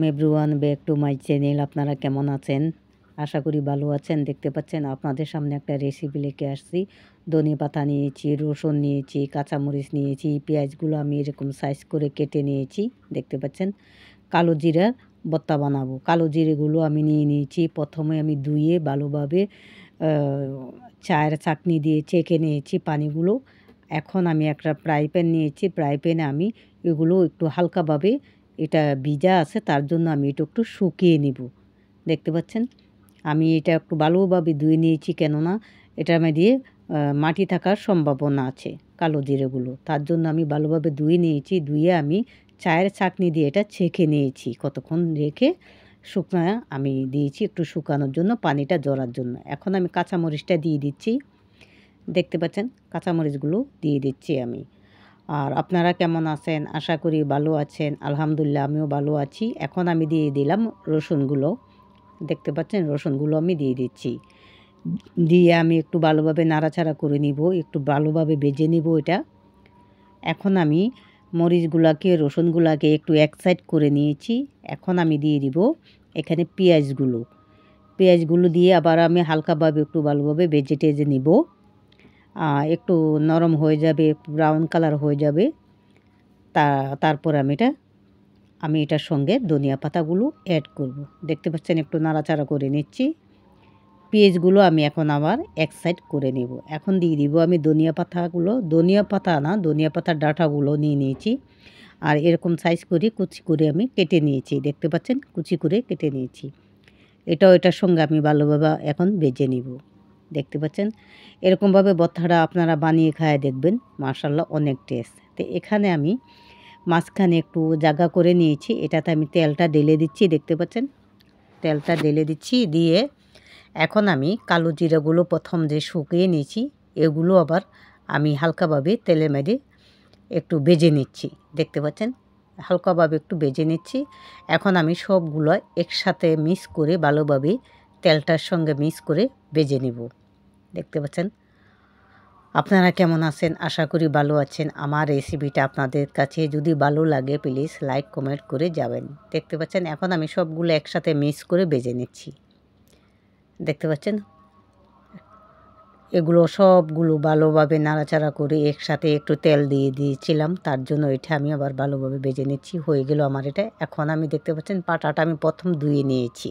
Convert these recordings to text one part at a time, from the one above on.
Everyone back to my channel. আপনারা কেমন আছেন? আশা করি ভালো আছেন। দেখতে পাচ্ছেন আপনাদের সামনে একটা রেসিপি লেকে আসছি। ধনে পাতা নিয়েছি, রসুন নিয়েছি, কাঁচামরিচ নিয়েছি, পেঁয়াজগুলো আমি এরকম সাইজ করে কেটে নিয়েছি। দেখতে পাচ্ছেন কালো জিরার ভর্তা বানাবো। কালো জিরেগুলো আমি নিয়ে নিয়েছি। প্রথমে আমি ধুয়ে ভালোভাবে চায়ের চাটনি দিয়ে চেকে নিয়েছি পানিগুলো। এখন আমি একটা ফ্রাই প্যান নিয়েছি। ফ্রাই প্যানে আমি এগুলো একটু হালকাভাবে, এটা ভিজা আছে তার জন্য আমি এটা একটু শুকিয়ে নিব। দেখতে পাচ্ছেন আমি এটা একটু ভালোভাবে ধুয়ে নিয়েছি, কেননা এটার মধ্যে মাটি থাকার সম্ভাবনা আছে কালো জিরেগুলো। তার জন্য আমি ভালোভাবে ধুয়ে নিয়েছি। ধুয়ে আমি চায়ের চাটনি দিয়ে এটা ছেঁকে নিয়েছি। কতক্ষণ রেখে শুকনো আমি দিয়েছি একটু শুকানোর জন্য, পানিটা ঝরার জন্য। এখন আমি কাঁচামরিচটা দিয়ে দিচ্ছি। দেখতে পাচ্ছেন কাঁচামরিচগুলো দিয়ে দিচ্ছি আমি। আর আপনারা কেমন আছেন? আশা করি ভালো আছেন। আলহামদুলিল্লাহ আমিও ভালো আছি। এখন আমি দিয়ে দিলাম রসুনগুলো। দেখতে পাচ্ছেন রসুনগুলো আমি দিয়ে দিচ্ছি। দিয়ে আমি একটু ভালোভাবে নাড়াচাড়া করে নিব, একটু ভালোভাবে ভেজে নিব এটা। এখন আমি মরিচগুলাকে, রসুনগুলাকে একটু এক সাইড করে নিয়েছি। এখন আমি দিয়ে দিব এখানে পেঁয়াজগুলো দিয়ে আবার আমি হালকাভাবে একটু ভালোভাবে ভেজে টেজে নিব। একটু নরম হয়ে যাবে, একটু ব্রাউন কালার হয়ে যাবে। তারপর আমি এটার সঙ্গে ধনিয়া পাতাগুলো অ্যাড করব। দেখতে পাচ্ছেন একটু নাড়াচাড়া করে নিচ্ছি। পেঁয়াজগুলো আমি এখন আবার এক সাইড করে নেব। এখন দিয়ে দিব আমি ধনিয়া পাতার ডাঁটাগুলো নিয়ে নিয়েছি। আর এরকম সাইজ করে কুচি করে আমি কেটে নিয়েছি। দেখতে পাচ্ছেন কুচি করে কেটে নিয়েছি। এটার সঙ্গে আমি ভালোভাবে এখন ভেজে নিব। দেখতে পাচ্ছেন এরকমভাবে ভর্তাটা আপনারা বানিয়ে খায় দেখবেন, মাশাআল্লাহ অনেক টেস্ট। তো এখানে আমি মাঝখানে একটু জায়গা করে নিয়েছি, এটাতে আমি তেলটা ঢেলে দিচ্ছি। দেখতে পাচ্ছেন তেলটা ঢেলে দিচ্ছি। দিয়ে এখন আমি কালো জিরাগুলো প্রথম যে শুকিয়ে নিয়েছি এগুলো আবার আমি হালকাভাবে তেলের মধ্যে একটু ভেজে নিচ্ছি। দেখতে পাচ্ছেন হালকাভাবে একটু ভেজে নিচ্ছি। এখন আমি সবগুলো একসাথে মিক্স করে ভালোভাবে তেলটার সঙ্গে মিক্স করে ভেজে নেব। দেখতে পাচ্ছেন আপনারা কেমন আছেন? আশা করি ভালো আছেন। আমার রেসিপিটা আপনাদের কাছে যদি ভালো লাগে প্লিজ লাইক কমেন্ট করে যাবেন। দেখতে পাচ্ছেন এখন আমি সবগুলো একসাথে মিক্স করে ভেজে নিচ্ছি। দেখতে পাচ্ছেন এগুলো সবগুলো ভালোভাবে নাড়াচাড়া করে একসাথে একটু তেল দিয়ে দিয়েছিলাম, তার জন্য এটা আমি আবার ভালোভাবে ভেজে নিচ্ছি। হয়ে গেল আমার এটা। এখন আমি দেখতে পাচ্ছেন পাটাটা আমি প্রথম ধুয়ে নিয়েছি।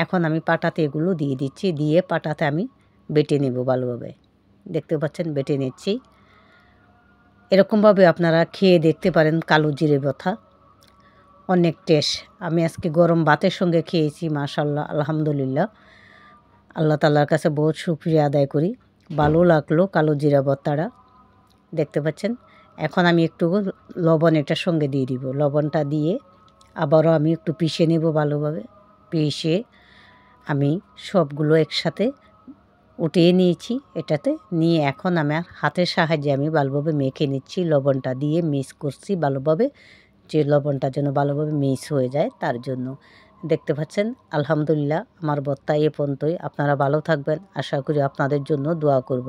এখন আমি পাটাতে এগুলো দিয়ে দিচ্ছি। দিয়ে পাটাতে আমি বেটে নেব ভালোভাবে। দেখতে পাচ্ছেন বেটে নিচ্ছি। এরকমভাবে আপনারা খেয়ে দেখতে পারেন কালো জিরে ভর্তা, অনেক টেস্ট। আমি আজকে গরম ভাতের সঙ্গে খেয়েছি, মাশাআল্লাহ আলহামদুলিল্লাহ। আল্লাহ তাআলার কাছে বহুত শুকরিয়া আদায় করি। ভালো লাগলো কালো জিরা ভর্তাটা। দেখতে পাচ্ছেন এখন আমি একটু লবণ এটার সঙ্গে দিয়ে দিব। লবণটা দিয়ে আবারও আমি একটু পিষে নেব ভালোভাবে। পিষে আমি সবগুলো একসাথে উঠিয়ে নিয়েছি এটাতে। নিয়ে এখন আমার হাতের সাহায্যে আমি ভালোভাবে মেখে নিচ্ছি। লবণটা দিয়ে মিক্স করছি ভালোভাবে, যে লবণটা যেন ভালোভাবে মিক্স হয়ে যায় তার জন্য। দেখতে পাচ্ছেন আলহামদুলিল্লাহ আমার ভর্তা এ পর্যন্তই। আপনারা ভালো থাকবেন, আশা করি আপনাদের জন্য দোয়া করব।